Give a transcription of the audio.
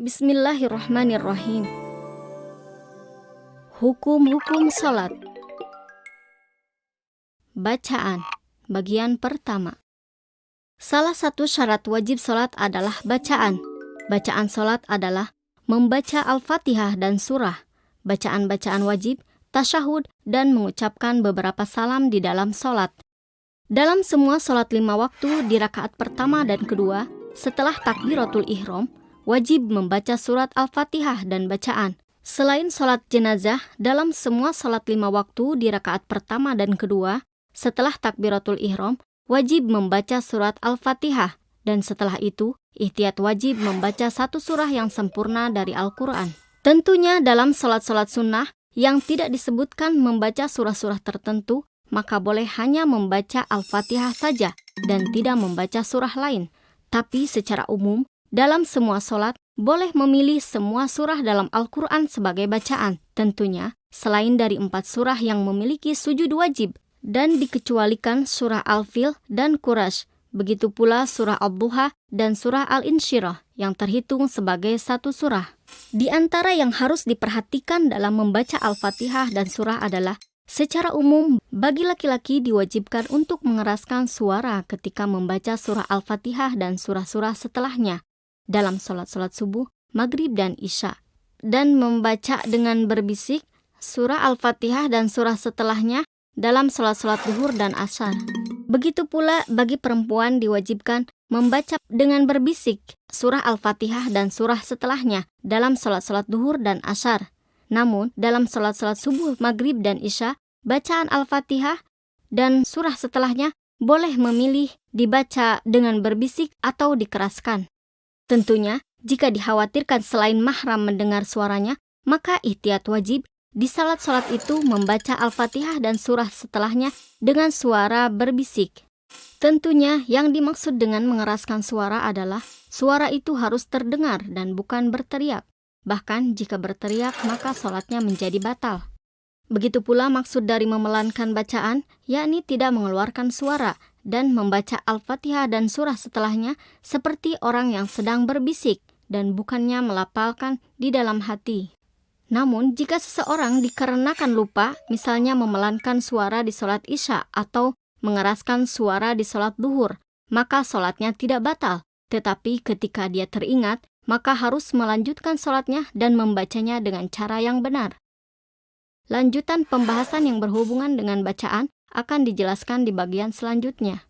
Bismillahirrahmanirrahim. Hukum-hukum salat. Bacaan. Bagian pertama. Salah satu syarat wajib salat adalah bacaan. Bacaan salat adalah membaca Al-Fatihah dan surah, bacaan-bacaan wajib, tasyahud, dan mengucapkan beberapa salam di dalam salat. Dalam semua salat 5 waktu di rakaat pertama dan kedua, setelah takbiratul ihram, wajib membaca surat Al-Fatihah dan bacaan. Selain salat jenazah, dalam semua salat 5 waktu di rakaat pertama dan kedua, setelah takbiratul ihram, wajib membaca surat Al-Fatihah, dan setelah itu, ihtiyat wajib membaca satu surah yang sempurna dari Al-Quran. Tentunya dalam salat-salat sunnah yang tidak disebutkan membaca surah-surah tertentu, maka boleh hanya membaca Al-Fatihah saja dan tidak membaca surah lain. Tapi secara umum, dalam semua salat, boleh memilih semua surah dalam Al-Quran sebagai bacaan. Tentunya, selain dari 4 surah yang memiliki sujud wajib, dan dikecualikan surah Al-Fil dan Quraisy. Begitu pula surah Ad-Duha dan surah Al-Insyirah yang terhitung sebagai satu surah. Di antara yang harus diperhatikan dalam membaca Al-Fatihah dan surah adalah, secara umum, bagi laki-laki diwajibkan untuk mengeraskan suara ketika membaca surah Al-Fatihah dan surah-surah setelahnya dalam salat-salat subuh, maghrib, dan isya. Dan membaca dengan berbisik surah Al-Fatihah dan surah setelahnya dalam salat-salat zuhur dan asar. Begitu pula bagi perempuan diwajibkan membaca dengan berbisik surah Al-Fatihah dan surah setelahnya dalam salat-salat zuhur dan asar. Namun, dalam salat-salat subuh, maghrib, dan isya, bacaan Al-Fatihah dan surah setelahnya boleh memilih dibaca dengan berbisik atau dikeraskan. Tentunya, jika dikhawatirkan selain mahram mendengar suaranya, maka ihtiyat wajib di salat-salat itu membaca Al-Fatihah dan surah setelahnya dengan suara berbisik. Tentunya, yang dimaksud dengan mengeraskan suara adalah suara itu harus terdengar dan bukan berteriak. Bahkan jika berteriak, maka salatnya menjadi batal. Begitu pula maksud dari memelankan bacaan, yakni tidak mengeluarkan suara dan membaca Al-Fatihah dan surah setelahnya seperti orang yang sedang berbisik dan bukannya melafalkan di dalam hati. Namun, jika seseorang dikarenakan lupa, misalnya memelankan suara di salat isya atau mengeraskan suara di salat zuhur, maka salatnya tidak batal. Tetapi ketika dia teringat, maka harus melanjutkan salatnya dan membacanya dengan cara yang benar. Lanjutan pembahasan yang berhubungan dengan bacaan akan dijelaskan di bagian selanjutnya.